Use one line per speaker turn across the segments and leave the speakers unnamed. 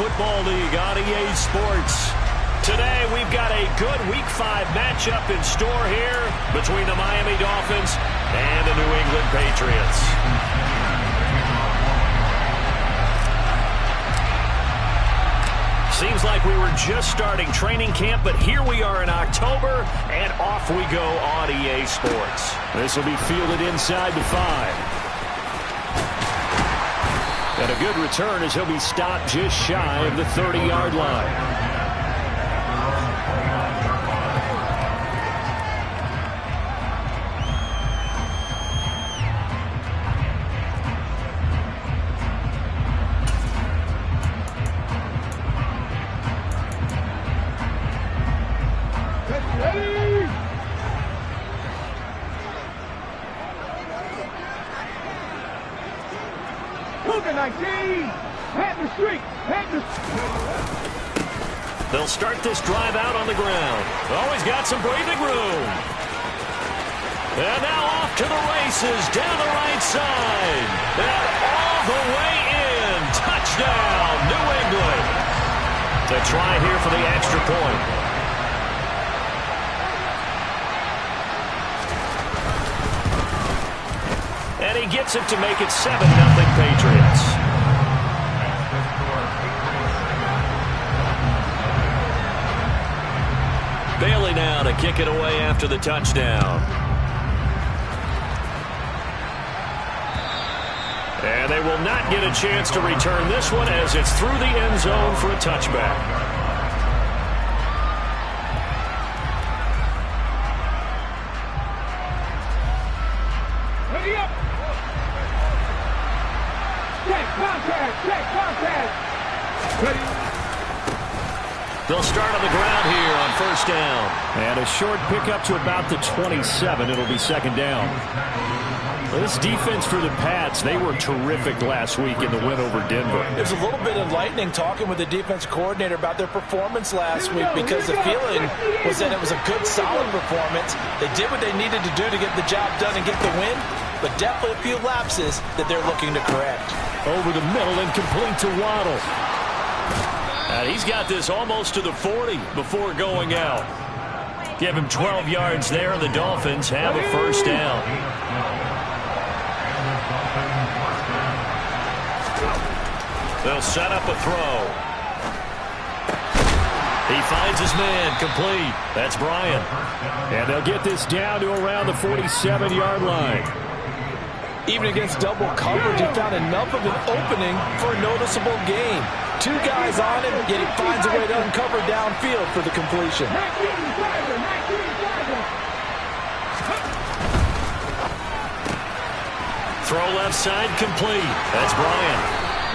Football League on EA Sports. Today, we've got a good Week 5 matchup in store here between the Miami Dolphins and the New England Patriots. Seems like we were just starting training camp, but here we are in October, and off we go on EA Sports. This will be fielded inside the 5. And a good return as he'll be stopped just shy of the 30-yard line. They'll start this drive out on the ground. Always got some breathing room. And now off to the races down the right side. And all the way in. Touchdown, New England. To try here for the extra point. And he gets it to make it 7-0 Patriots. Bailey now to kick it away after the touchdown. And they will not get a chance to return this one as it's through the end zone for a touchback.
Ready up. Check contact. Check contact. Ready.
They'll start on the ground here on first down. And a short pickup to about the 27. It'll be second down. This defense for the Pats, they were terrific last week in the win over Denver.
It was a little bit enlightening talking with the defense coordinator about their performance last week because the feeling was that it was a good, solid performance. They did what they needed to do to get the job done and get the win, but definitely a few lapses that they're looking to correct.
Over the middle and complete to Waddle. And he's got this almost to the 40 before going out. Give him 12 yards there, and the Dolphins have a first down. They'll set up a throw. He finds his man, complete. That's Bryant. And they'll get this down to around the 47-yard line.
Even against double coverage, he found enough of an opening for a noticeable gain. Two guys on him, yet he finds a way to uncover downfield for the completion.
Throw left side, complete. That's Bryant.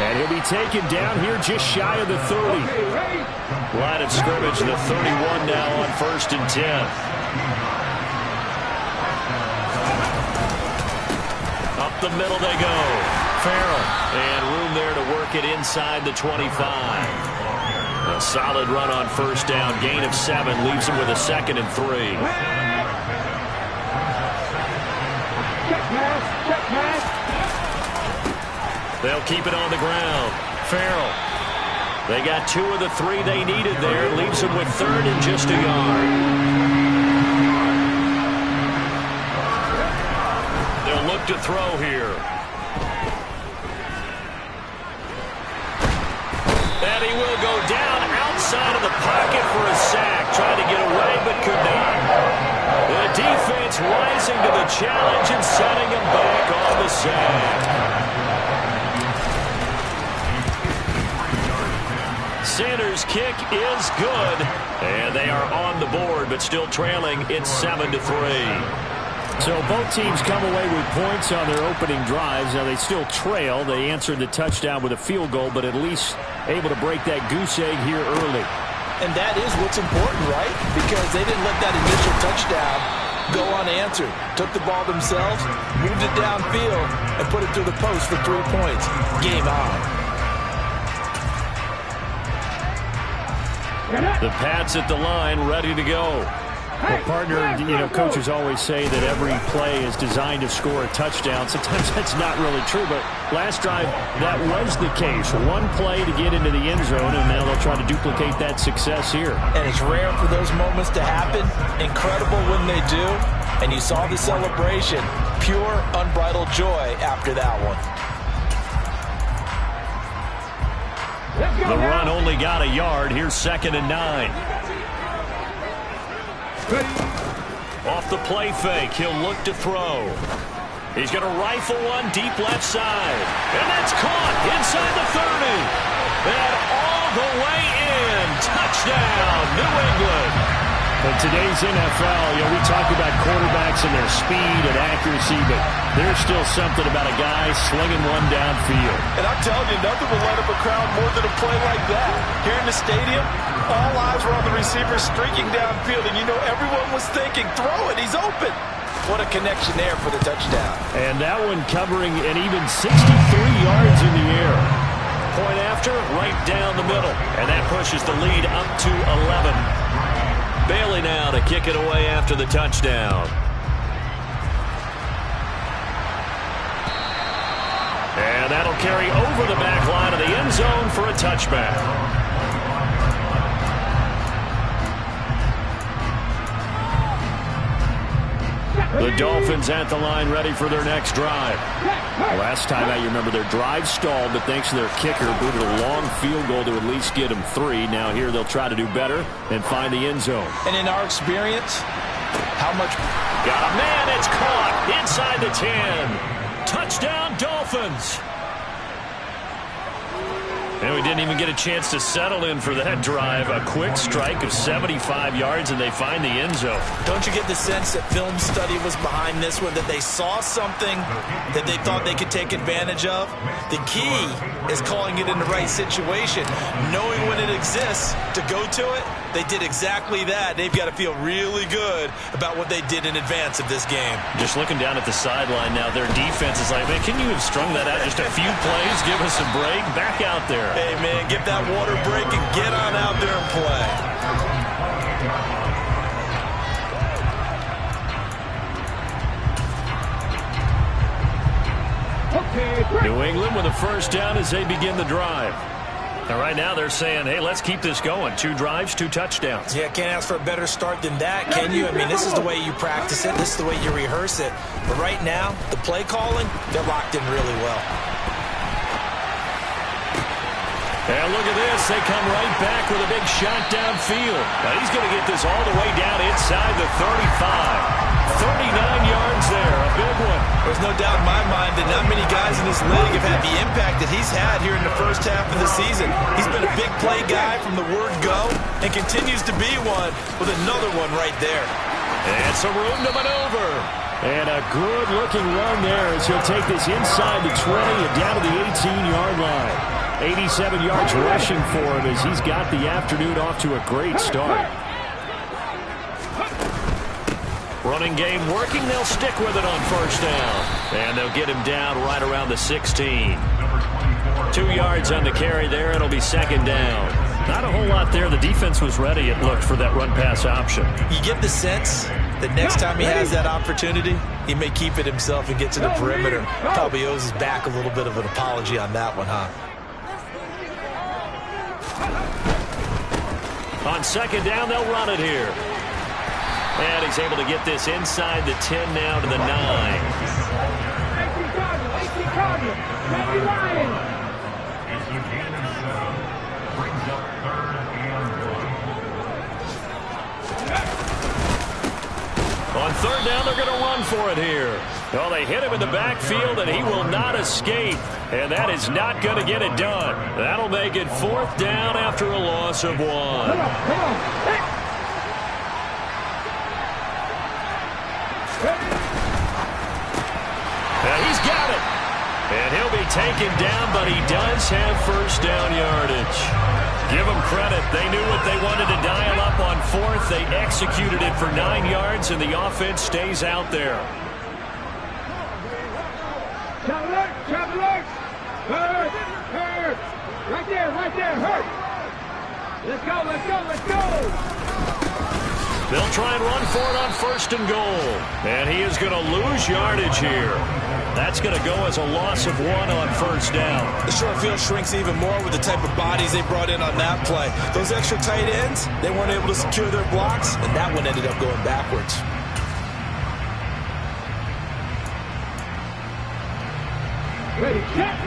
And he'll be taken down here just shy of the 30. Line of scrimmage, the 31 now on 1st and 10. Up the middle they go. Farrell. And room there to work it inside the 25. A solid run on first down. Gain of 7 leaves him with a 2nd and 3.
Check pass. Check pass.
They'll keep it on the ground. Farrell. They got 2 of the 3 they needed there. Leaves them with 3rd and just a yard. They'll look to throw here. And he will go down outside of the pocket for a sack. Trying to get away, but could not. The defense rising to the challenge and setting him back on the sack. Sanders' kick is good. And they are on the board, but still trailing. It's 7-3. So both teams come away with points on their opening drives. Now they still trail. They answered the touchdown with a field goal, but at least able to break that goose egg here early.
And that is what's important, right? Because they didn't let that initial touchdown go unanswered. Took the ball themselves, moved it downfield, and put it through the post for 3 points. Game on.
The Pats at the line, ready to go. Well, partner, you know, coaches always say that every play is designed to score a touchdown. Sometimes that's not really true, but last drive, that was the case. One play to get into the end zone, and now they'll try to duplicate that success here.
And it's rare for those moments to happen. Incredible when they do. And you saw the celebration. Pure, unbridled joy after that one.
The run only got a yard. Here's 2nd and 9. Off the play fake, he'll look to throw. He's going to rifle one deep left side. And that's caught inside the 30. And all the way in. Touchdown, New England. In today's NFL, you know, we talk about quarterbacks and their speed and accuracy, but there's still something about a guy slinging one downfield.
And I'm telling you, nothing will light up a crowd more than a play like that. Here in the stadium, all eyes were on the receiver streaking downfield, and you know everyone was thinking, throw it, he's open. What a connection there for the touchdown.
And that one covering an even 63 yards in the air. Point after, right down the middle. And that pushes the lead up to 11. Bailey now to kick it away after the touchdown. And that'll carry over the back line of the end zone for a touchback. The Dolphins at the line ready for their next drive. Last time out, you remember their drive stalled, but thanks to their kicker, booted a long field goal to at least get them 3. Now here they'll try to do better and find the end zone.
And in our experience, how much...
Got a man, it's caught inside the 10. Touchdown, Dolphins. And we didn't even get a chance to settle in for that drive. A quick strike of 75 yards, and they find the end zone.
Don't you get the sense that film study was behind this one, that they saw something that they thought they could take advantage of? The key is calling it in the right situation, knowing when it exists to go to it. They did exactly that. They've got to feel really good about what they did in advance of this game.
Just looking down at the sideline now, their defense is like, man, can you have strung that out just a few plays? Give us a break. Back out there.
Hey, man, get that water break and get on out there and
Okay.
New England with a first down as they begin the drive. Now, right now, they're saying, hey, let's keep this going. 2 drives, 2 touchdowns.
Yeah, can't ask for a better start than that, can you? I mean, this is the way you practice it. This is the way you rehearse it. But right now, the play calling, they're locked in really well.
And look at this. They come right back with a big shot downfield. Now, he's going to get this all the way down inside the 35. 39 yards there, a big one.
There's no doubt in my mind that not many guys in this league have had the impact that he's had here in the first half of the season. He's been a big play guy from the word go and continues to be one with another one right there.
And some room to maneuver. And a good-looking run there as he'll take this inside the 20 and down to the 18-yard line. 87 yards rushing for him as he's got the afternoon off to a great start. Running game working. They'll stick with it on first down. And they'll get him down right around the 16. 2 yards on the carry there. It'll be 2nd down. Not a whole lot there. The defense was ready, it looked, for that run-pass option.
You get the sense that next time he has that opportunity, he may keep it himself and get to the perimeter. Probably owes his back a little bit of an apology on that one, huh?
On 2nd down, they'll run it here. And he's able to get this inside the 10 now to the 9. On 3rd down, they're going to run for it here. Well, they hit him in the backfield, and he will not escape. And that is not going to get it done. That'll make it 4th down after a loss of 1.
Come on.
Now he's got it. And he'll be taken down, but he does have first down yardage. Give them credit. They knew what they wanted to dial up on 4th. They executed it for 9 yards, and the offense stays out there.
Traveler! Hurt! Right there, hurt! Let's go!
They'll try and run for it on 1st and goal. And he is going to lose yardage here. That's going to go as a loss of 1 on 1st down.
The short field shrinks even more with the type of bodies they brought in on that play. Those extra tight ends, they weren't able to secure their blocks, and that one ended up going backwards.
Ready, check.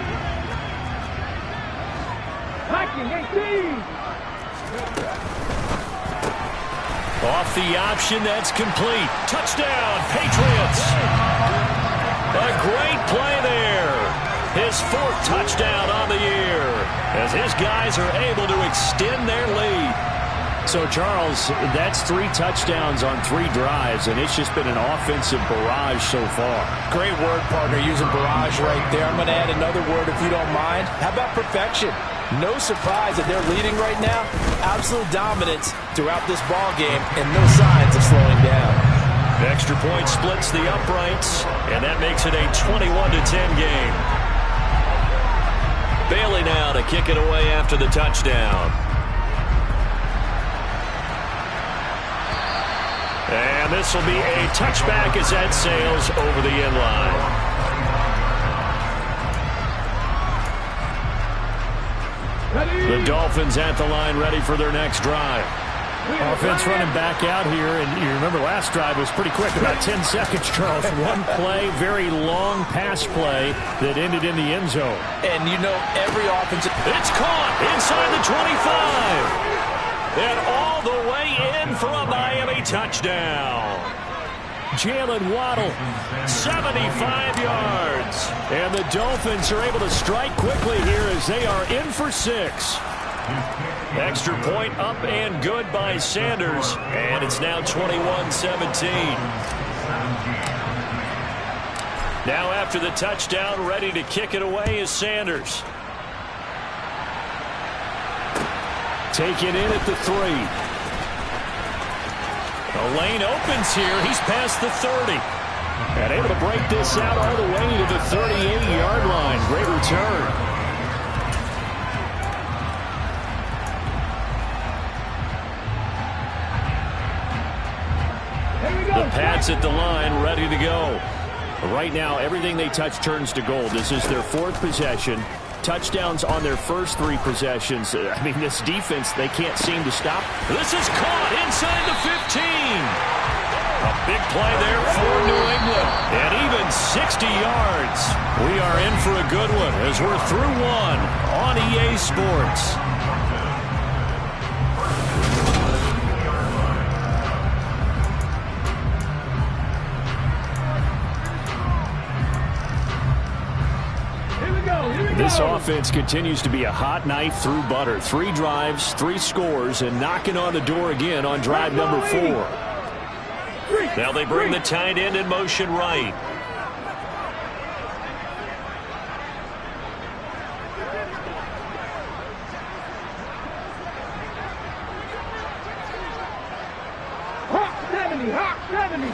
Hacking, 18.
Off the option, that's complete. Touchdown, Patriots. A great play there. His 4th touchdown on the year as his guys are able to extend their lead.
So, Charles, that's 3 touchdowns on 3 drives, and it's just been an offensive barrage so far.
Great word, partner, using barrage right there. I'm going to add another word if you don't mind. How about perfection? No surprise that they're leading right now. Absolute dominance throughout this ball game and no signs of slowing down.
Extra point splits the uprights, and that makes it a 21-10 game. Bailey now to kick it away after the touchdown. And this will be a touchback as that sails over the end line. The Dolphins at the line ready for their next drive.
Offense running back out here, and you remember last drive was pretty quick, about 10 seconds, Charles. One play, very long pass play that ended in the end zone.
And you know every offensive...
It's caught inside the 25. And all the way in for a Miami touchdown.
Jalen Waddle,
75 yards.
And the Dolphins are able to strike quickly here as they are in for 6.
Extra point up and good by Sanders. And it's now 21-17. Now after the touchdown, ready to kick it away is Sanders.
Taken in at the 3.
The lane opens here. He's past the 30.
And able to break this out all the way to the 38-yard line. Great return.
The Pats at the line, ready to go.
Right now, everything they touch turns to gold. This is their 4th possession. Touchdowns on their first 3 possessions. I mean, this defense, they can't seem to stop.
This is caught inside the 15. A big play there for New England. And even 60 yards. We are in for a good one as we're through 1 on EA Sports.
This offense continues to be a hot knife through butter. 3 drives, 3 scores, and knocking on the door again on drive number 4.
Now they bring the tight end in motion right.
Hawk 70, Hawk 70.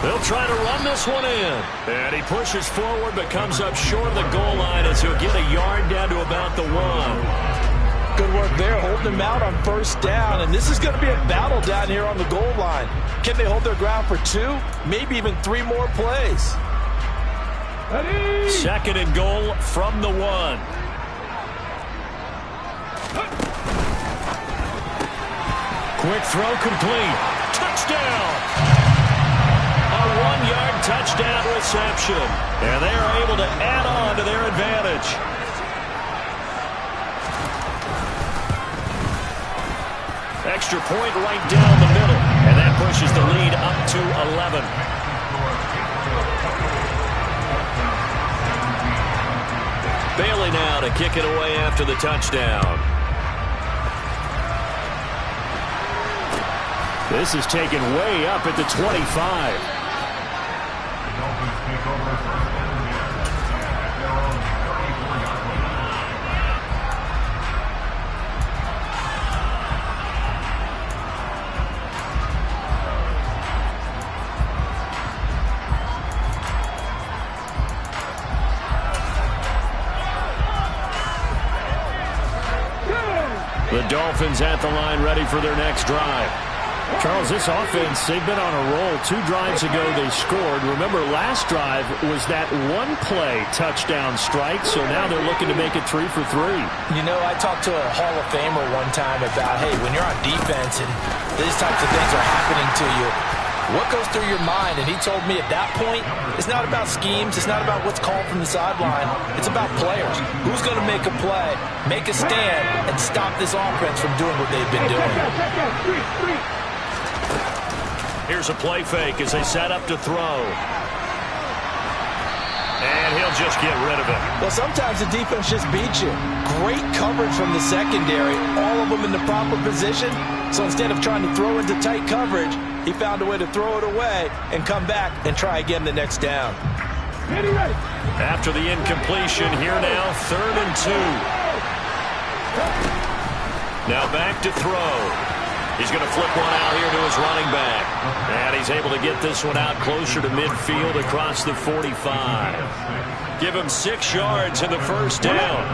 They'll try to run this one in. And he pushes forward but comes up short of the goal line as he'll get a yard down to about the 1.
Good work there, holding them out on 1st down. And this is going to be a battle down here on the goal line. Can they hold their ground for 2, maybe even 3 more plays?
2nd and goal from the 1. Quick throw complete. Touchdown. A 1-yard touchdown reception. And they are able to add on to their advantage. Extra point right down the middle. And that pushes the lead up to 11. Bailey now to kick it away after the touchdown.
This is taken way up at the 25.
The Dolphins at the line ready for their next drive.
Charles, this offense, they've been on a roll. 2 drives ago they scored. Remember, last drive was that one-play touchdown strike, so now they're looking to make it 3 for 3.
You know, I talked to a Hall of Famer one time about, hey, when you're on defense and these types of things are happening to you, what goes through your mind? And he told me at that point, it's not about schemes. It's not about what's called from the sideline. It's about players. Who's going to make a play, make a stand, and stop this offense from doing what they've been doing.
Here's a play fake as they set up to throw. And he'll just get rid of it.
Well, sometimes the defense just beats you. Great coverage from the secondary, all of them in the proper position. So instead of trying to throw into tight coverage, he found a way to throw it away and come back and try again the next down.
After the incompletion, here now, 3rd and 2. Now back to throw. He's going to flip one out here to his running back. And he's able to get this one out closer to midfield across the 45. Give him 6 yards in the first down.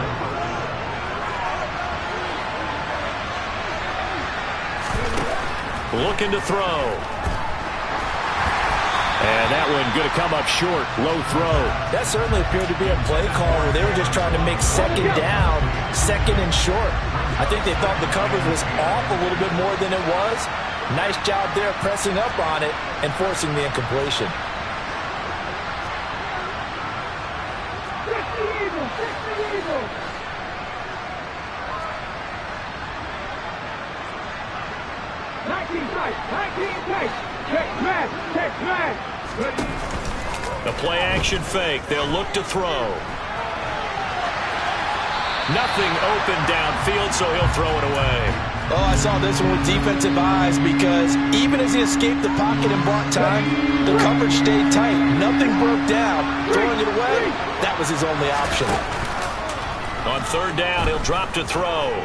Looking to throw.
And that one going to come up short. Low throw.
That certainly appeared to be a play call where they were just trying to make second down, second and short. I think they thought the coverage was off a little bit more than it was. Nice job there pressing up on it and forcing the incompletion.
The play action fake. They'll look to throw. Nothing open downfield, so he'll throw it away.
Oh, I saw this one with defensive eyes because even as he escaped the pocket and bought time, the coverage stayed tight. Nothing broke down. Throwing it away, that was his only option.
On 3rd down, he'll drop to throw.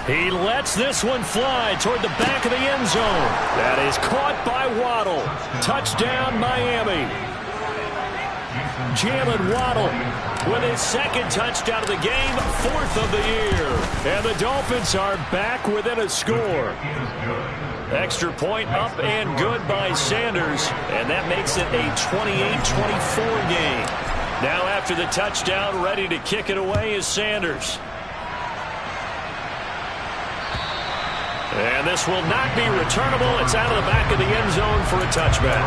He lets this one fly toward the back of the end zone. That is caught by Waddle. Touchdown, Miami. Jalen Waddle with his 2nd touchdown of the game, 4th of the year. And the Dolphins are back within a score.
Extra point up and good by Sanders, and that makes it a 28-24 game. Now after the touchdown, ready to kick it away is Sanders. And this will not be returnable. It's out of the back of the end zone for a touchback.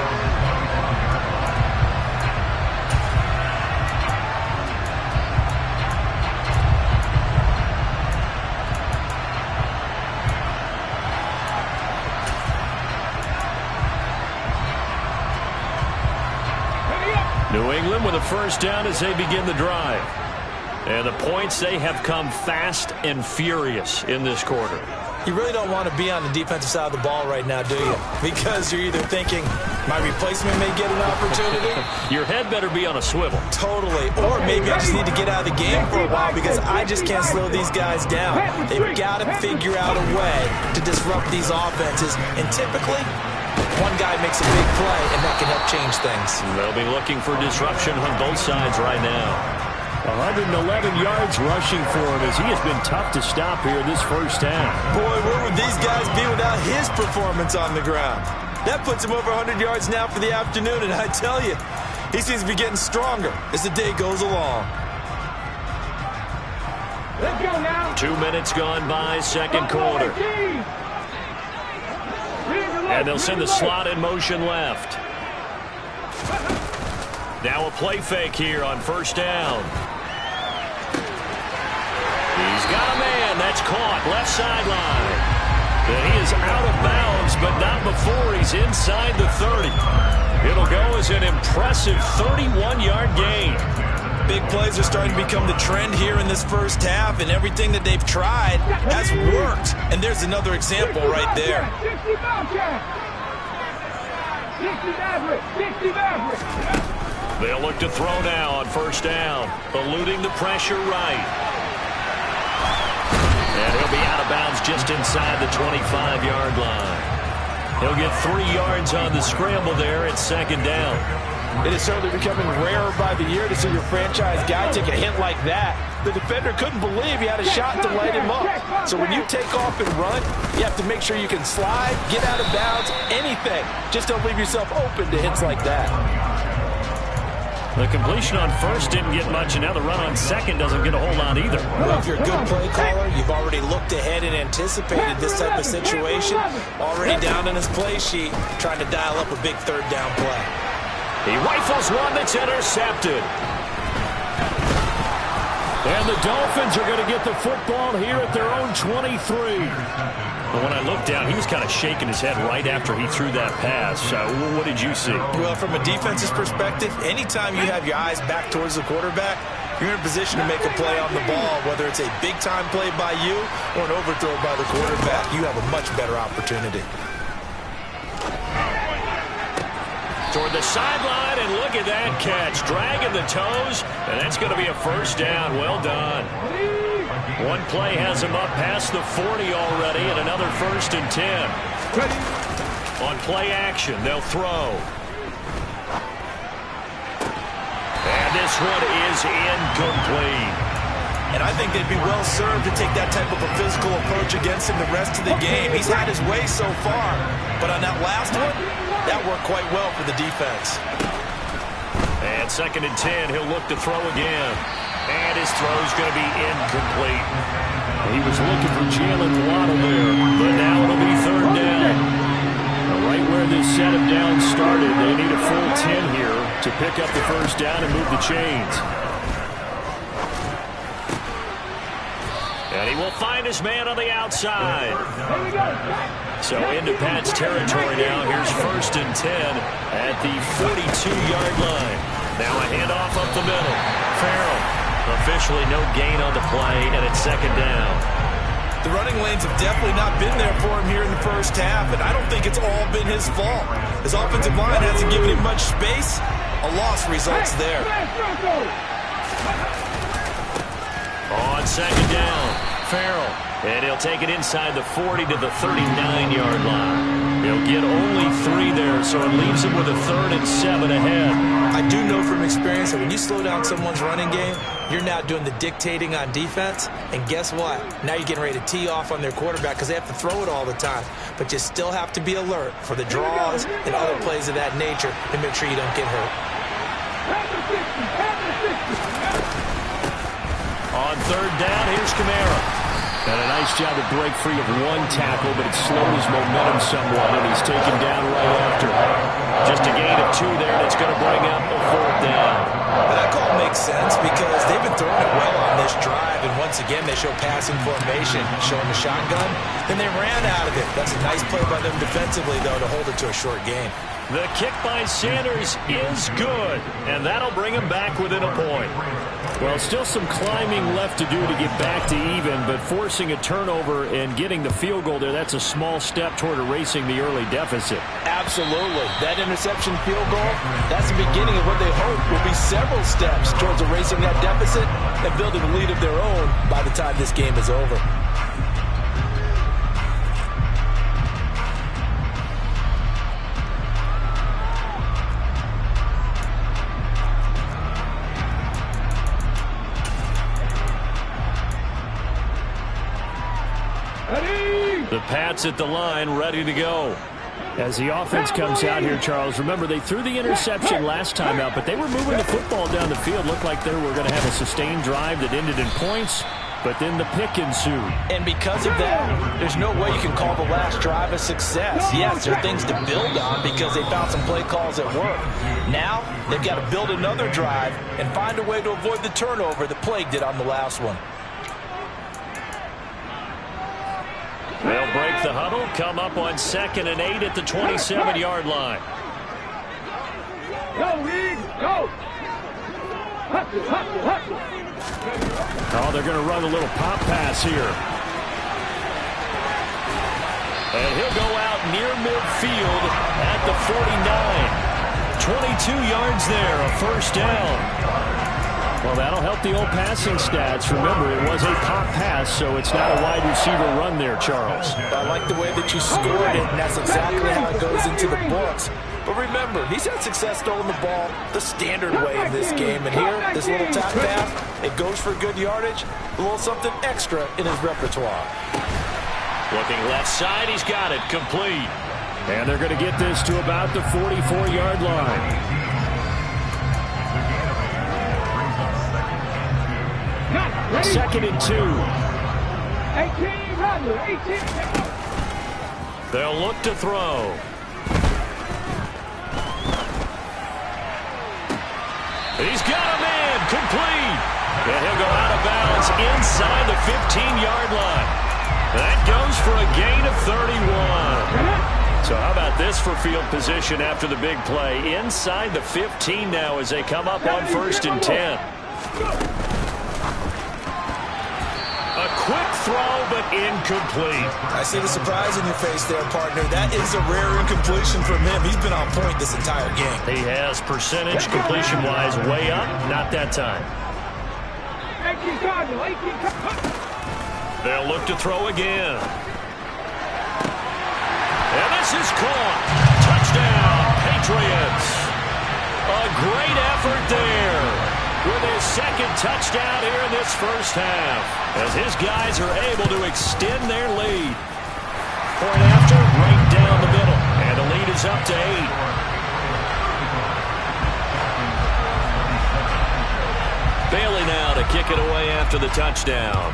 New England with a first down as they begin the drive. And the points, they have come fast and furious in this quarter.
You really don't want to be on the defensive side of the ball right now, do you? Because you're either thinking, my replacement may get an opportunity.
Your head better be on a swivel.
Totally. Or maybe I just need to get out of the game for a while because I just can't slow these guys down. They've got to figure out a way to disrupt these offenses. And typically, one guy makes a big play, and that can help change things.
They'll be looking for disruption on both sides right now.
111 yards rushing for him as he has been tough to stop here this first half.
Boy, where would these guys be without his performance on the ground? That puts him over 100 yards now for the afternoon, and I tell you, he seems to be getting stronger as the day goes along.
Let's go now.
2 minutes gone by, second quarter. And they'll send the slot in motion left. Now a play fake here on first down. He's got a man. That's caught. Left sideline. And he is out of bounds, but not before he's inside the 30. It'll go as an impressive 31-yard gain.
Big plays are starting to become the trend here in this first half, and everything that they've tried has worked. And there's another example right there.
60 average.
They'll look to throw now on first down, eluding the pressure right. And he'll be out of bounds just inside the 25-yard line. He'll get 3 yards on the scramble there at second down.
It is certainly becoming rarer by the year to see your franchise guy take a hit like that. The defender couldn't believe he had a shot to light him up. So when you take off and run, you have to make sure you can slide, get out of bounds, anything. Just don't leave yourself open to hits like that.
The completion on first didn't get much, and now the run on second doesn't get a whole lot either.
Well, if you're a good play caller, you've already looked ahead and anticipated this type of situation. Already down in his play sheet, trying to dial up a big third down play.
He rifles one that's intercepted.
And the Dolphins are going to get the football here at their own 23.
But when I looked down, he was kind of shaking his head right after he threw that pass. What did you see?
Well, from a defense's perspective, anytime you have your eyes back towards the quarterback, you're in a position to make a play on the ball, whether it's a big-time play by you or an overthrow by the quarterback. You have a much better opportunity.
Toward the sideline, and look at that catch. Dragging the toes, and that's going to be a first down. Well done. One play has him up past the 40 already, and another 1st and 10. On play action, they'll throw. And this one is incomplete.
And I think they'd be well served to take that type of a physical approach against him the rest of the game. He's had his way so far, but on that last one, that worked quite well for the defense.
And 2nd and 10, he'll look to throw again. And his throw's going to be incomplete.
He was looking for Jalen Waddle there, but now it'll be 3rd down. Right where this set of downs started, they need a full 10 here to pick up the 1st down and move the chains.
And he will find his man on the outside. So into Pat's territory now. Here's 1st and 10 at the 42-yard line. Now a handoff up the middle. Farrell. Officially no gain on the play, and it's 2nd down.
The running lanes have definitely not been there for him here in the first half, and I don't think it's all been his fault. His offensive line hasn't given him much space. A loss results there.
On 2nd down, Farrell. And he'll take it inside the 40 to the 39-yard line. He'll get only 3 there, so it leaves him with a 3rd and 7 ahead.
I do know from experience that when you slow down someone's running game, you're now doing the dictating on defense. And guess what? Now you're getting ready to tee off on their quarterback because they have to throw it all the time. But you still have to be alert for the draws and other plays of that nature and make sure you don't get hurt.
On 3rd down, here's Kamara.
And a nice job to break free of one tackle, but it slowed his momentum somewhat, and he's taken down right after.
Just a gain of 2 there, and it's going to bring up a 4th down.
But that call makes sense because they've been throwing it well on this drive, and once again they show passing formation, showing the shotgun. Then they ran out of it. That's a nice play by them defensively, though, to hold it to a short game.
The kick by Sanders is good, and that'll bring him back within a point.
Well, still some climbing left to do to get back to even, but forcing a turnover and getting the field goal there, that's a small step toward erasing the early deficit.
Absolutely. That interception field goal, that's the beginning of what they hope will be several steps towards erasing that deficit and building a lead of their own by the time this game is over.
The Pats at the line, ready to go.
As the offense comes out here, Charles, remember they threw the interception last time out, but they were moving the football down the field. Looked like they were going to have a sustained drive that ended in points, but then the pick ensued.
And because of that, there's no way you can call the last drive a success. Yes, there are things to build on because they found some play calls that work. Now, they've got to build another drive and find a way to avoid the turnover that plagued it on the last one.
They'll break the huddle, come up on 2nd and 8 at the 27-yard line.
Go, Reed, go!
Oh, they're going to run a little pop pass here.
And he'll go out near midfield at the 49. 22 yards there, a 1st down.
Well, that'll help the old passing stats. Remember, it was a pop pass, so it's not a wide receiver run there, Charles.
I like the way that you scored it, and that's exactly how it goes into the books. But remember, he's had success throwing the ball the standard way in this game. And here, this little tap pass, it goes for good yardage, a little something extra in his repertoire.
Looking left side, he's got it, complete.
And they're going to get this to about the 44-yard line. Second and 2.
18.
They'll look to throw. He's got him in, complete. And he'll go out of bounds inside the 15-yard line. That goes for a gain of 31. So how about this for field position after the big play? Inside the 15 now as they come up on 1st and 10. A quick throw, but incomplete.
I see the surprise in your face there, partner. That is a rare incompletion from him. He's been on point this entire game.
He has percentage completion-wise way up. Not that time.
18 Cardinal.
They'll look to throw again. And this is caught. Touchdown, Patriots. A great effort there with his second touchdown here in this first half, as his guys are able to extend their lead. Point after, right down the middle, and the lead is up to 8. Bailey now to kick it away after the touchdown.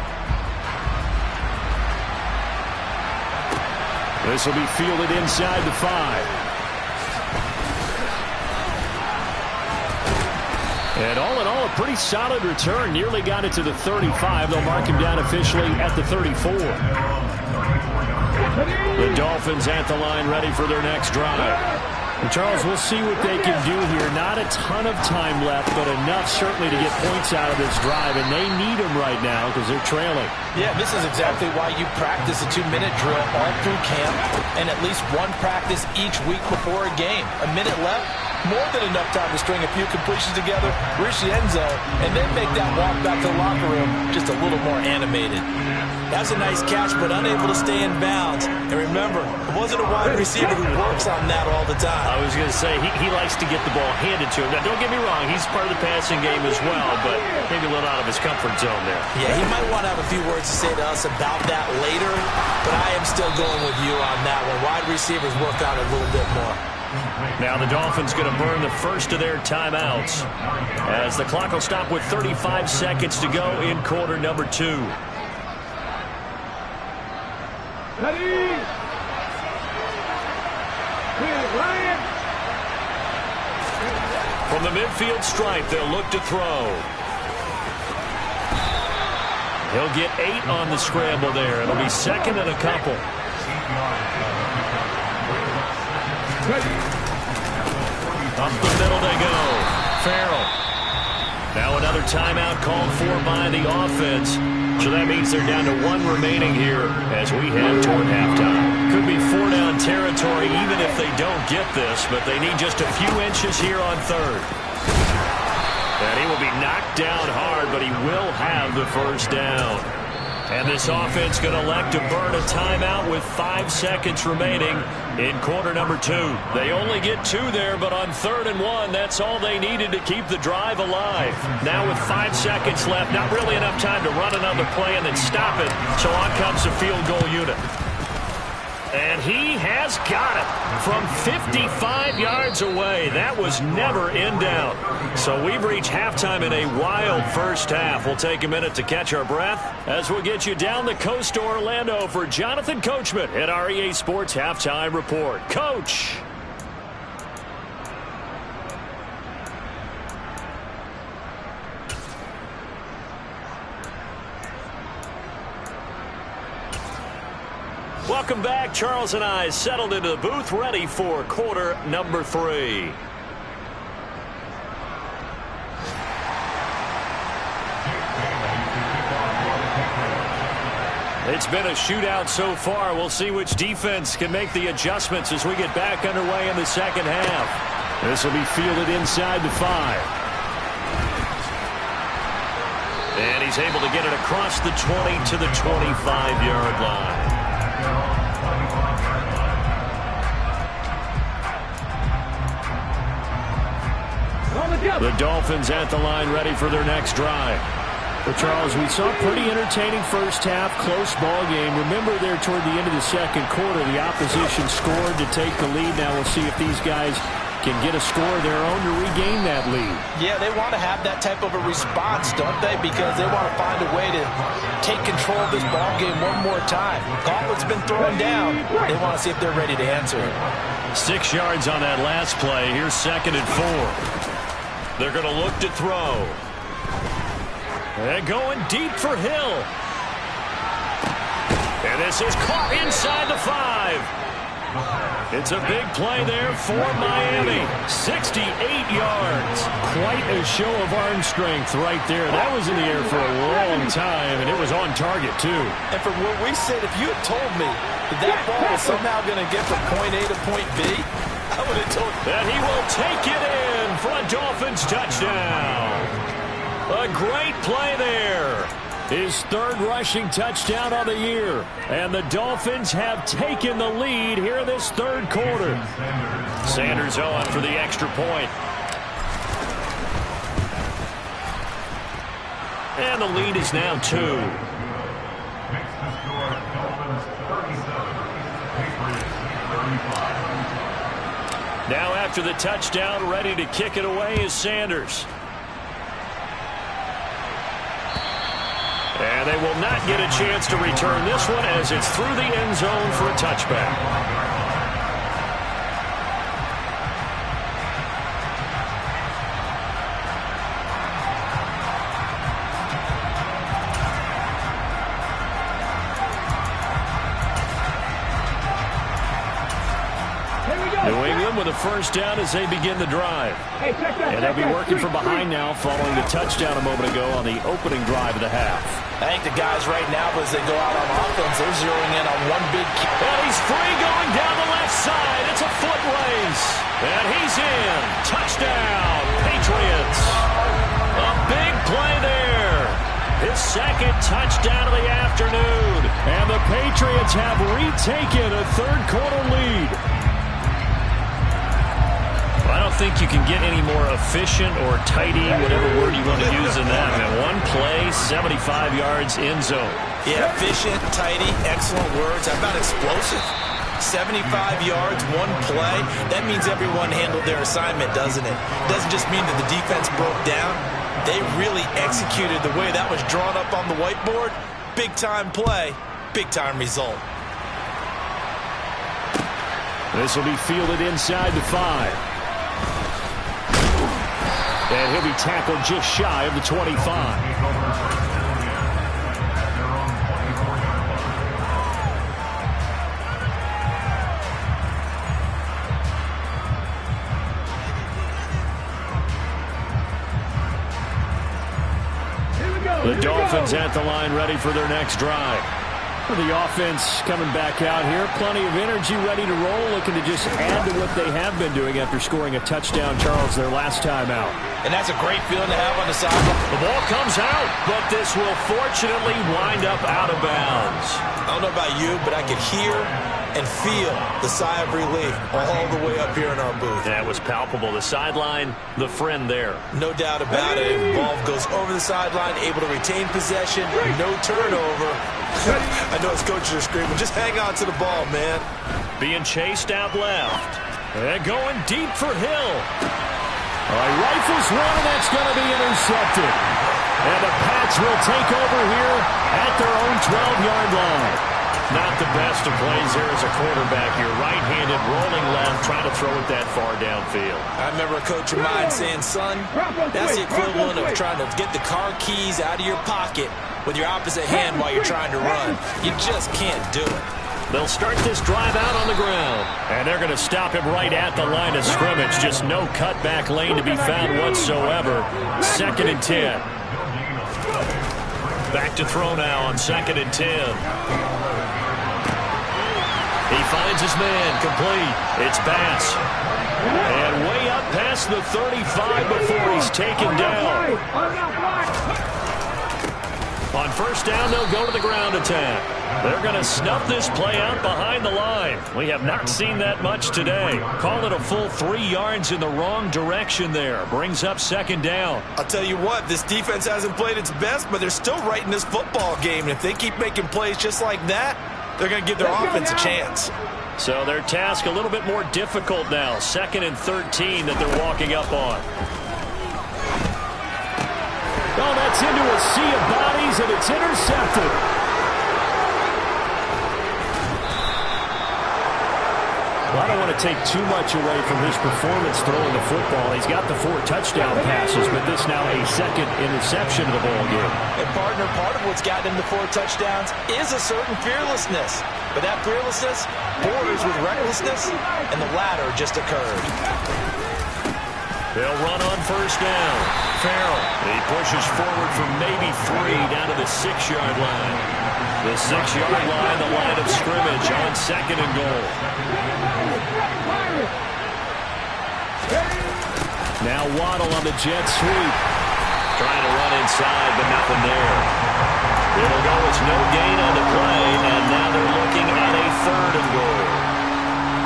This will be fielded inside the 5. And all in all, a pretty solid return. Nearly got it to the 35. They'll mark him down officially at the 34. The Dolphins at the line, ready for their next drive. And Charles, we'll see what they can do here. Not a ton of time left, but enough certainly to get points out of this drive. And they need them right now because they're trailing.
Yeah, this is exactly why you practice a 2-minute drill all through camp and at least one practice each week before a game. A minute left, more than enough time to string a few completions together, reach the end zone, and then make that walk back to the locker room just a little more animated. That's a nice catch, but unable to stay in bounds. And remember, it wasn't a wide receiver who works on that all the time.
I was going to say, he likes to get the ball handed to him. Now, don't get me wrong, he's part of the passing game as well, but maybe a little out of his comfort zone there.
Yeah, he might want to have a few words to say to us about that later, but I am still going with you on that one. Wide receivers work on it a little bit more.
Now the Dolphins going to burn the first of their timeouts as the clock will stop with 35 seconds to go in quarter number 2. From the midfield stripe, they'll look to throw. He'll get 8 on the scramble there. It'll be second and a couple. Up the middle they go. Farrell. Now another timeout called for by the offense. So that means they're down to 1 remaining here as we head toward halftime. Could be 4-down territory even if they don't get this, but they need just a few inches here on 3rd. And he will be knocked down hard, but he will have the first down. And this offense going to elect to burn a timeout with 5 seconds remaining in quarter number 2. They only get 2 there, but on 3rd and 1, that's all they needed to keep the drive alive. Now with 5 seconds left, not really enough time to run another play and then stop it. So on comes the field goal unit. And he has got it from 55 yards away. That was never in doubt. So we've reached halftime in a wild first half. We'll take a minute to catch our breath as we'll get you down the coast to Orlando for Jonathan Coachman at our EA Sports Halftime Report. Coach. Welcome back. Charles and I settled into the booth, ready for quarter number 3. It's been a shootout so far. We'll see which defense can make the adjustments as we get back underway in the second half. This will be fielded inside the 5. And he's able to get it across the 20 to the 25-yard line. The Dolphins at the line ready for their next drive.
Well, Charles, we saw a pretty entertaining first half, close ball game. Remember there toward the end of the second quarter, the opposition scored to take the lead. Now we'll see if these guys can get a score of their own to regain that lead.
Yeah, they want to have that type of a response, don't they? Because they want to find a way to take control of this ball game one more time. Gauntlet's been thrown down. They want to see if they're ready to answer it.
6 yards on that last play. Here's 2nd and 4. They're going to look to throw. And going deep for Hill. And this is caught inside the 5. It's a big play there for Miami. 68 yards.
Quite a show of arm strength right there. That was in the air for a long time, and it was on target, too.
And from what we said, if you had told me that ball was somehow going to get from point A to point B, I would have told you.
And he will take it in for a Dolphins touchdown. A great play there.
His 3rd rushing touchdown of the year. And the Dolphins have taken the lead here in this 3rd quarter.
Sanders on for the extra point. And the lead is now 2. Now after the touchdown, ready to kick it away is Sanders. And they will not get a chance to return this one as it's through the end zone for a touchback. New England with a first down as they begin the drive.
And they'll be working from behind now following the touchdown a moment ago on the opening drive of the half.
I think the guys right now, as they go out on offense, they're zeroing in on one big kick.
And he's free going down the left side. It's a foot race. And he's in. Touchdown, Patriots. A big play there. His 2nd touchdown of the afternoon.
And the Patriots have retaken a 3rd quarter lead.
I don't think you can get any more efficient or tidy, whatever word you want to use in that. And one play, 75 yards in zone.
Yeah, efficient, tidy, excellent words. How about explosive? 75 yards, one play. That means everyone handled their assignment, doesn't it? It doesn't just mean that the defense broke down. They really executed the way that was drawn up on the whiteboard. Big-time play, big-time result.
This will be fielded inside the 5. And he'll be tackled just shy of the 25. The Dolphins at the line ready for their next drive. The offense coming back out here. Plenty of energy, ready to roll, looking to just add to what they have been doing after scoring a touchdown, Charles, their last time out.
And that's a great feeling to have on the sideline.
The ball comes out, but this will fortunately wind up out of bounds.
I don't know about you, but I could hear and feel the sigh of relief all the way up here in our booth.
That was palpable. The sideline, the friend there.
No doubt about it. Ball goes over the sideline, able to retain possession, no turnover. I know his coaches are screaming, just hang on to the ball, man.
Being chased out left. And going deep for Hill.
Rifles one, and that's going to be intercepted. And the Pats will take over here at their own 12-yard line.
Not the best of plays there as a quarterback. You're right-handed, rolling left, trying to throw it that far downfield.
I remember a coach of mine saying, son, that's the equivalent of trying to get the car keys out of your pocket with your opposite hand while you're trying to run. You just can't do it.
They'll start this drive out on the ground. And they're going to stop him right at the line of scrimmage. Just no cutback lane to be found whatsoever. 2nd and 10. Back to throw now on 2nd and 10. He finds his man, complete. It's Bass. And way up past the 35 before he's taken down. On first down, they'll go to the ground attack. They're going to snuff this play out behind the line. We have not seen that much today. Call it a full 3 yards in the wrong direction there. Brings up second down.
I'll tell you what, this defense hasn't played its best, but they're still right in this football game. And if they keep making plays just like that, they're going to give their offense a chance.
So their task a little bit more difficult now. 2nd and 13 that they're walking up on.
Oh, that's into a sea of bodies, and it's intercepted. Well, I don't want to take too much away from his performance throwing the football. He's got the 4 touchdown passes, but this now a 2nd interception of the ball game.
And, partner, part of what's gotten him the 4 touchdowns is a certain fearlessness. But that fearlessness borders with recklessness, and the latter just occurred.
They'll run on first down. Farrell, he pushes forward for maybe 3 down to the 6-yard line. The 6-yard line, the line of scrimmage on 2nd and goal.
Now Waddle on the jet sweep.
Trying to run inside, but nothing there. It'll go as no gain on the play, and now they're looking at a 3rd and goal.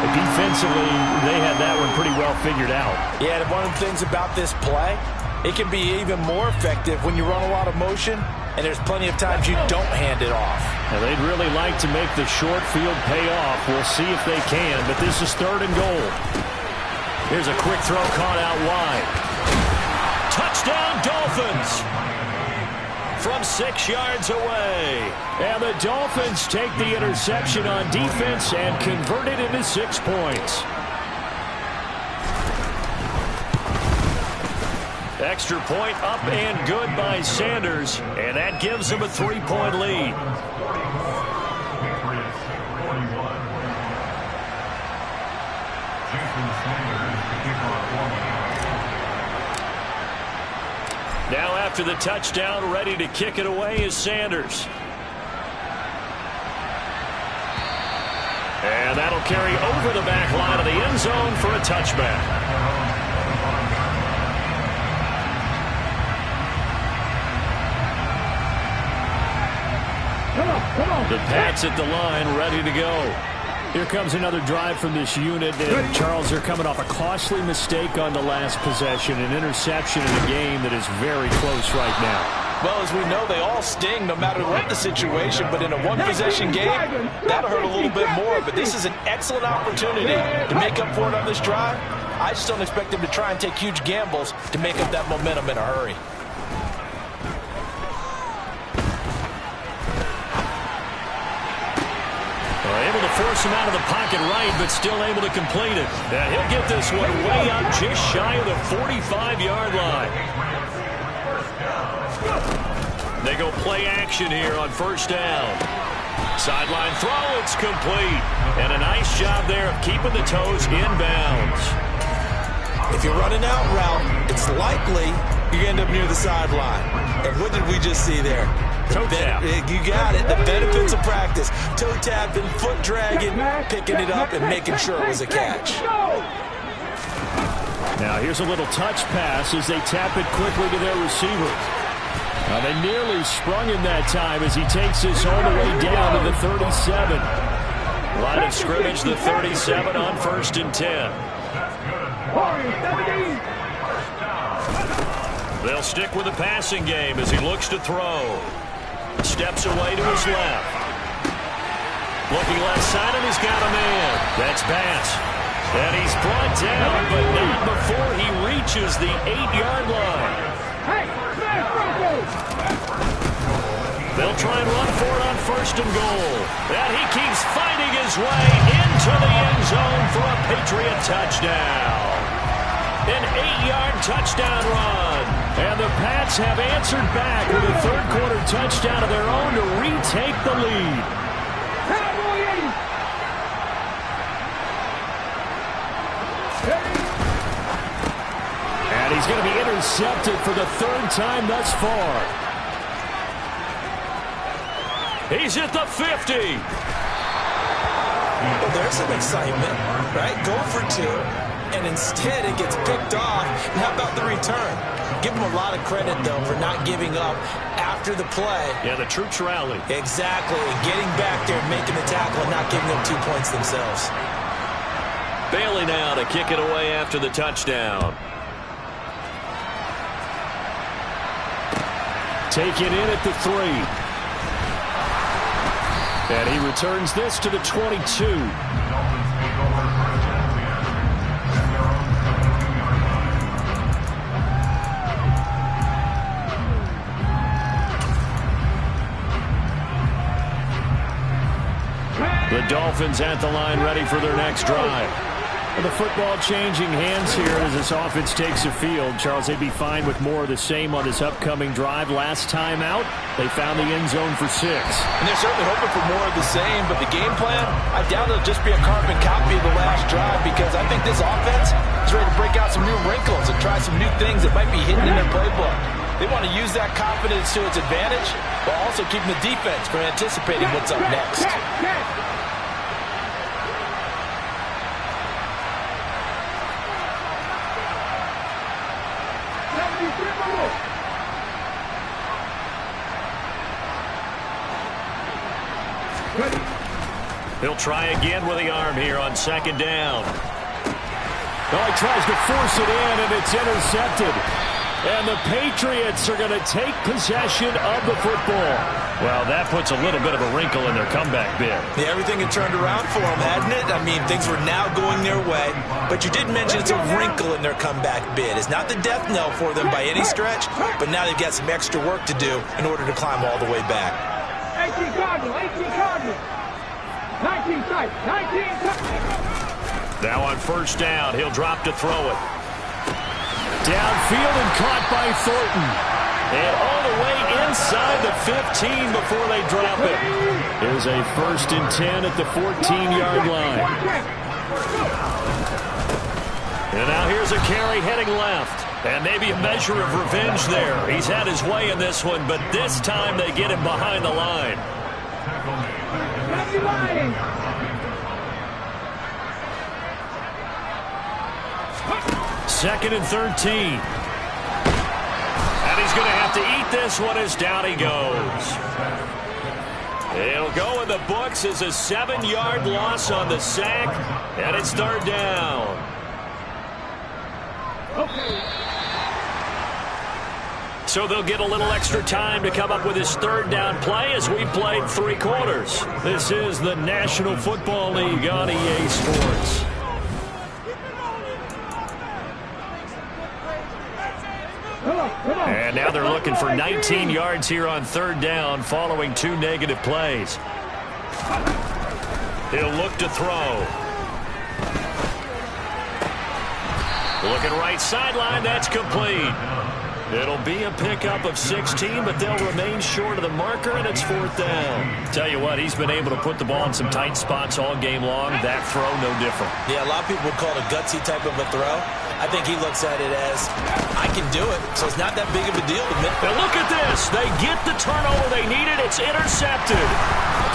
Defensively, they had that one pretty well figured out.
Yeah, and one of the things about this play, it can be even more effective when you run a lot of motion, and there's plenty of times you don't hand it off.
Now, they'd really like to make the short field pay off. We'll see if they can, but this is 3rd and goal.
Here's a quick throw caught out wide. Touchdown, Dolphins! From 6 yards away.
And the Dolphins take the interception on defense and convert it into 6 points.
Extra point up and good by Sanders, and that gives them a 3-point lead. Now after the touchdown, ready to kick it away is Sanders. And that'll carry over the back line of the end zone for a touchback. The Pats at the line, ready to go.
Here comes another drive from this unit. And Charles, they're coming off a costly mistake on the last possession, an interception in a game that is very close right now.
Well, as we know, they all sting no matter what the situation, but in a one-possession game, that'll hurt a little bit more. But this is an excellent opportunity to make up for it on this drive. I just don't expect them to try and take huge gambles to make up that momentum in a hurry.
Able to force him out of the pocket right, but still able to complete it. Now he'll get this one way up just shy of the 45-yard line. They go play action here on first down. Sideline throw, it's complete. And a nice job there of keeping the toes in bounds.
If you run an out route, it's likely you end up near the sideline. And what did we just see there?
Toe tap.
You got it. The benefits of practice. Toe tapping, foot dragging, picking it up, and making sure it was a catch.
Now here's a little touch pass as they tap it quickly to their receiver. Now they nearly sprung him that time as he takes this all the way down to the 37.
Line of scrimmage, the 37 on 1st and 10. They'll stick with the passing game as he looks to throw. Steps away to his left. Looking left side, and he's got a man. That's Bass. And he's brought down, but not before he reaches the 8-yard line. They'll try and run for it on 1st and goal. And he keeps fighting his way into the end zone for a Patriot touchdown. An 8-yard touchdown run. And the Pats have answered back with a third-quarter touchdown of their own to retake the lead.
And he's going to be intercepted for the 3rd time thus far.
He's at the 50.
Well, there's some excitement, right? Go for 2. And instead it gets picked off. And how about the return? Give him a lot of credit, though, for not giving up after after the play.
Yeah, the troops rally.
Exactly. Getting back there and making the tackle and not giving them 2 points themselves.
Bailey now to kick it away after the touchdown.
Take it in at the 3. And he returns this to the 22. The Dolphins at the line, ready for their next drive. The football changing hands here as this offense takes the field. Charles, they'd be fine with more of the same on this upcoming drive. Last time out, they found the end zone for 6.
And they're certainly hoping for more of the same, but the game plan, I doubt it'll just be a carbon copy of the last drive, because I think this offense is ready to break out some new wrinkles and try some new things that might be hidden in their playbook. They want to use that confidence to its advantage, while also keeping the defense from anticipating what's up next.
He'll try again with the arm here on 2nd down.
Oh, he tries to force it in, and it's intercepted. And the Patriots are going to take possession of the football.
Well, that puts a little bit of a wrinkle in their comeback bid.
Yeah, everything had turned around for them, hadn't it? I mean, things were now going their way. But you did mention it's a wrinkle in their comeback bid. It's not the death knell for them by any stretch, but now they've got some extra work to do in order to climb all the way back.
18 Cardinal, 18 Cardinal. 19 tight, 19 tight.
Now on 1st down, he'll drop to throw it.
Downfield and caught by Thornton.
And all the way inside the 15 before they drop it.
Here's a 1st and 10 at the 14-yard line.
And now here's a carry heading left. And maybe a measure of revenge there. He's had his way in this one, but this time they get him behind the line. 2nd and 13. And he's going to have to eat this one as down he goes. It'll go in the books as a 7-yard loss on the sack, and it's 3rd down. So they'll get a little extra time to come up with his 3rd down play as we've played 3 quarters.
This is the National Football League on EA Sports.
And now they're looking for 19 yards here on 3rd down following 2 negative plays. He'll look to throw. Looking right sideline, that's complete. It'll be a pickup of 16, but they'll remain short of the marker, and it's 4th down.
Tell you what, he's been able to put the ball in some tight spots all game long. That throw, no different.
Yeah, a lot of people would call it a gutsy type of a throw. I think he looks at it as, I can do it, so it's not that big of a deal to miss.
And look at this. They get the turnover they needed. It's intercepted.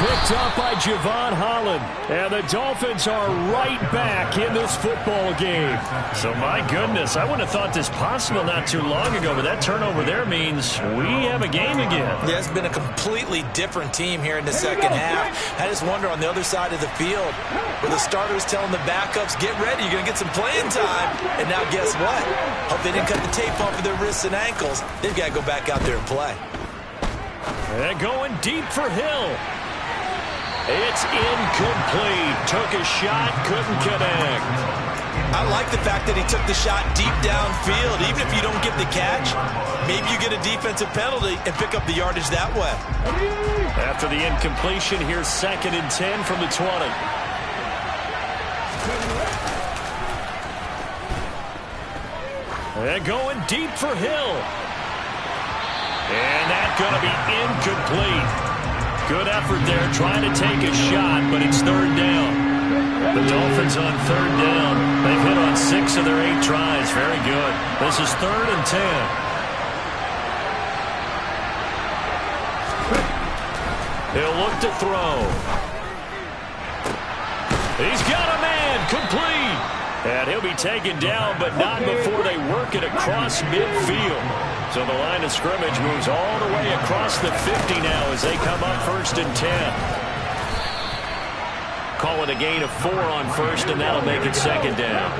Picked up by Javon Holland. And the Dolphins are right back in this football game.
So, my goodness, I wouldn't have thought this possible not too long ago, but that turnover there means we have a game again.
Yeah, it's been a completely different team here in the 2nd half. I just wonder on the other side of the field, where the starters telling the backups, get ready, you're going to get some playing time. And now guess what? Hope they didn't cut the tape off of their wrists and ankles. They've got to go back out there and play.
And going deep for Hill. It's incomplete. Took a shot, couldn't connect.
I like the fact that he took the shot deep downfield. Even if you don't get the catch, maybe you get a defensive penalty and pick up the yardage that way.
After the incompletion, here's 2nd and 10 from the 20. And going deep for Hill. And that's going to be incomplete. Good effort there trying to take a shot, but it's 3rd down. The Dolphins on 3rd down. They've hit on 6 of their 8 tries. Very good. This is 3rd and 10. He'll look to throw. He's got a man. Complete. And he'll be taken down, but not before they work it across midfield. So the line of scrimmage moves all the way across the 50 now as they come up 1st and 10. Call it a gain of 4 on 1st, and that'll make it 2nd down.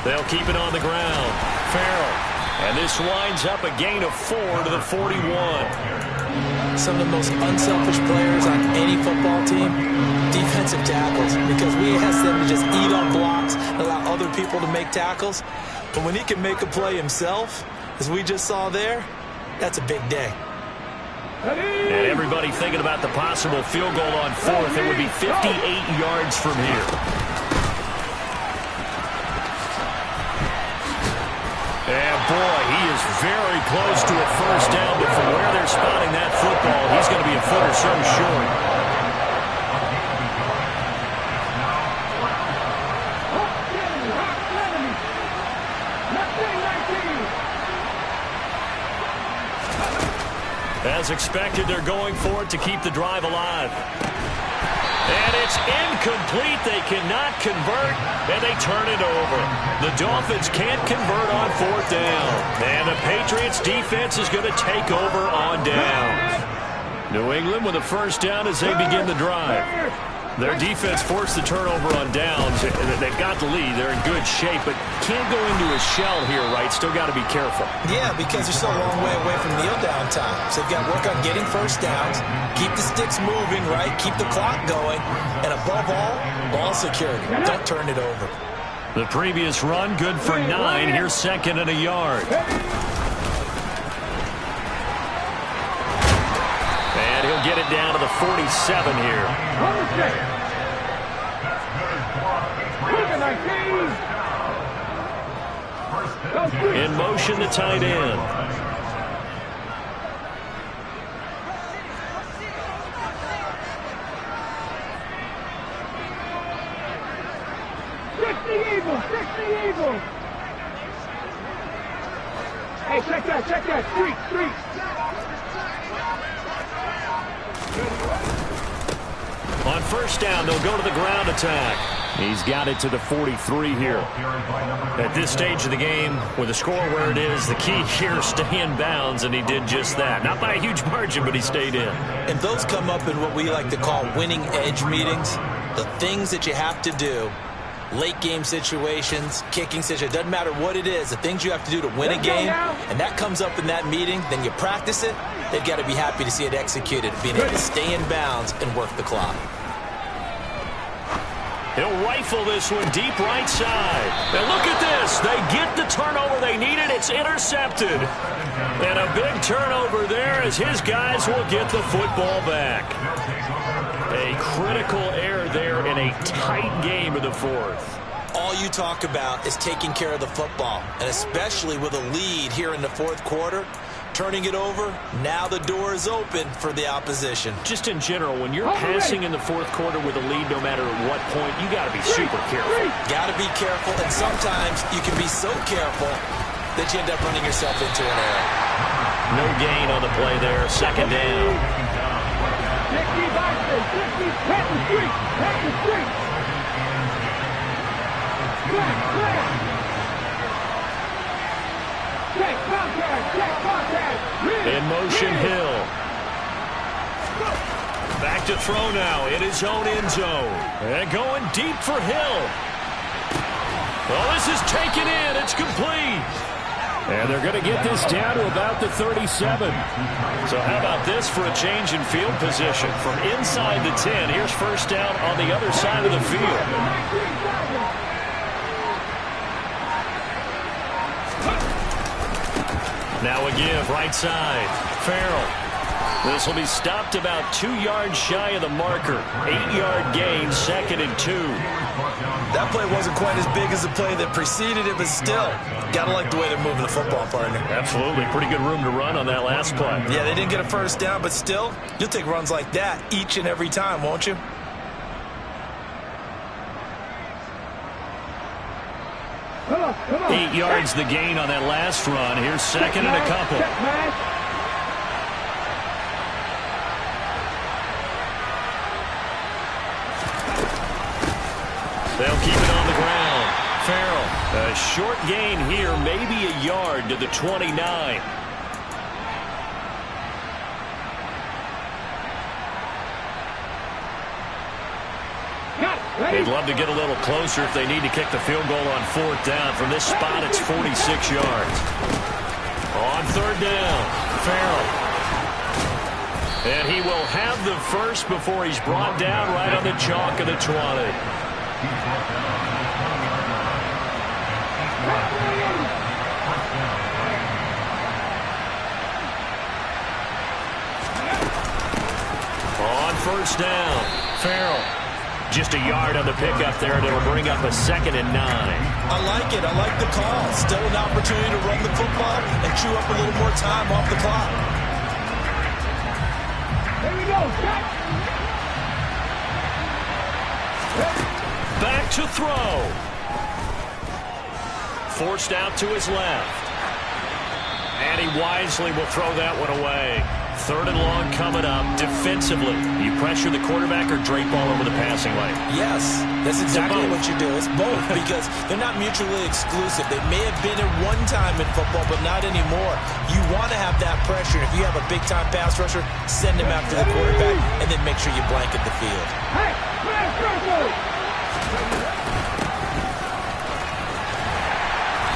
They'll keep it on the ground. Farrell. And this winds up a gain of 4 to the 41.
Some of the most unselfish players on any football team, defensive tackles, because we ask them to just eat on blocks and allow other people to make tackles. But when he can make a play himself, as we just saw there, that's a big day.
And everybody thinking about the possible field goal on 4th. It would be 58 yards from here. And boy, he is very close to a 1st down, but from where they're spotting that football, he's going to be a foot or so short. As expected, they're going for it to keep the drive alive. And it's incomplete. They cannot convert, and they turn it over. The Dolphins can't convert on 4th down. And the Patriots defense is going to take over on downs. New England with a 1st down as they begin the drive. Their defense forced the turnover on downs. They've got the lead. They're in good shape, but can't go into a shell here, right? Still got to be careful.
Yeah, because they're still a long way away from kneel down time. So they've got to work on getting 1st downs, keep the sticks moving, right? Keep the clock going. And above all, ball security. Don't turn it over.
The previous run, good for 9. Here's 2nd and a yard. And he'll get it down to the 47 here. In motion, the tight end.
Hey, check that, street.
On 1st down, they'll go to the ground attack. He's got it to the 43 here. At this stage of the game, with the score where it is, the key here, stay in bounds, and he did just that. Not by a huge margin, but he stayed in.
And those come up in what we like to call winning edge meetings. The things that you have to do, late game situations, kicking situations, doesn't matter what it is, the things you have to do to win a game, and that comes up in that meeting, then you practice it, they've got to be happy to see it executed, being able to stay in bounds and work the clock.
He'll rifle this one deep right side. And look at this. They get the turnover they needed. It's intercepted. And a big turnover there as his guys will get the football back. A critical error there in a tight game in the 4th.
All you talk about is taking care of the football, and especially with a lead here in the 4th quarter, turning it over, now the door is open for the opposition.
Just in general, when you're passing in the 4th quarter with a lead, no matter at what point, you got to be super careful.
Got to be careful, and sometimes you can be so careful that you end up running yourself into an error.
No gain on the play there, 2nd down. In motion, Hill. Back to throw now in his own end zone. And going deep for Hill. Well, this is taken in. It's complete. And they're going to get this down to about the 37. So how about this for a change in field position? From inside the 10, here's 1st down on the other side of the field. Now a give, right side. Farrell. This will be stopped about 2 yards shy of the marker. 8-yard gain, 2nd and 2.
That play wasn't quite as big as the play that preceded it, but still, gotta like the way they're moving the football, partner.
Absolutely. Pretty good room to run on that last play.
Yeah, they didn't get a 1st down, but still, you'll take runs like that each and every time, won't you?
Come on.
8 yards the gain on that last run. Here's 2nd and a couple. They'll keep it on the ground. Farrell, a short gain here, maybe a yard to the 29. They'd love to get a little closer if they need to kick the field goal on 4th down. From this spot, it's 46 yards. On 3rd down, Farrell. And he will have the first before he's brought down right on the chalk of the 20. On 1st down, Farrell. Just a yard on the pickup there, and it'll bring up a 2nd and 9.
I like it. I like the call. Still an opportunity to run the football and chew up a little more time off the clock.
Here we go.
Back to throw. Forced out to his left. And he wisely will throw that one away. 3rd and long coming up. Defensively, you pressure the quarterback or drape all over the passing lane?
Yes, that's exactly what you do. It's both because they're not mutually exclusive. They may have been at one time in football, but not anymore. You want to have that pressure. If you have a big-time pass rusher, send him after the quarterback, and then make sure you blanket the field.
Hey,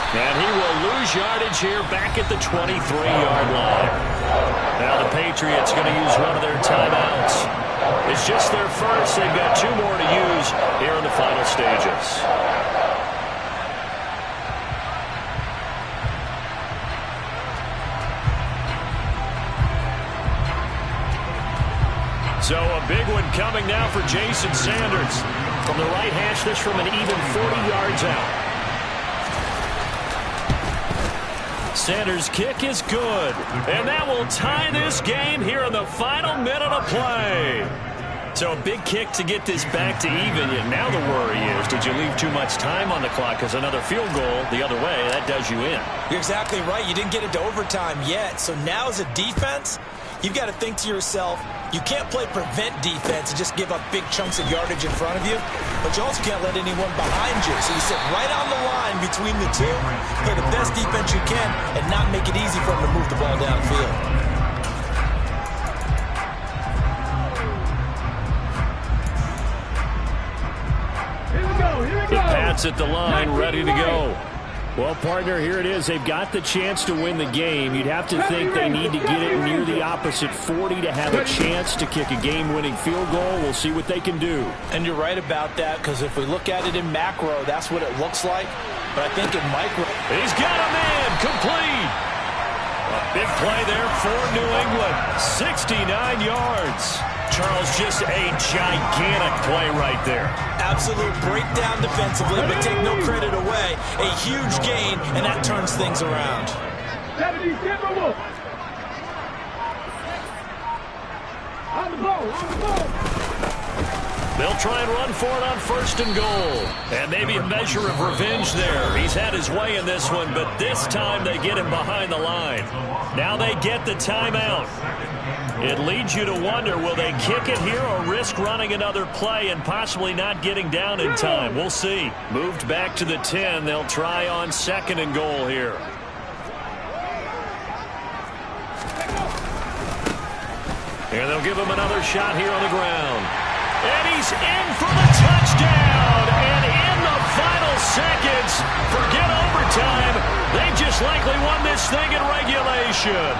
And he will lose yardage here back at the 23-yard line. Now the Patriots going to use one of their timeouts. It's just their first. They've got 2 more to use here in the final stages. So a big one coming now for Jason Sanders. From the right hash, this from an even 40 yards out. Sanders' kick is good. And that will tie this game here in the final minute of play. So a big kick to get this back to even. And now the worry is, did you leave too much time on the clock? Because another field goal the other way, that does you in.
You're exactly right. You didn't get it to overtime yet. So now as a defense, you've got to think to yourself, you can't play prevent defense and just give up big chunks of yardage in front of you, but you also can't let anyone behind you. So you sit right on the line between the two, play the best defense you can, and not make it easy for them to move the ball downfield.
Here we go.
The Pats at the line, ready to go.
Well, partner, here it is. They've got the chance to win the game. You'd have to think they need to get it near the opposite 40 to have a chance to kick a game-winning field goal. We'll see what they can do.
And you're right about that, because if we look at it in macro, that's what it looks like. But I think in micro...
He's got a man complete. A big play there for New England. 69 yards. Charles, just a gigantic play right there.
Absolute breakdown defensively, but take no credit away. A huge gain, and that turns things around.
70 Timberwolves. On the ball, on the ball.
They'll try and run for it on 1st and goal. And maybe a measure of revenge there. He's had his way in this one, but this time they get him behind the line. Now they get the timeout. It leads you to wonder, will they kick it here or risk running another play and possibly not getting down in time? We'll see. Moved back to the 10. They'll try on 2nd and goal here. And they'll give him another shot here on the ground. And he's in for the touchdown. And in the final seconds, forget overtime. They just likely won this thing in regulation.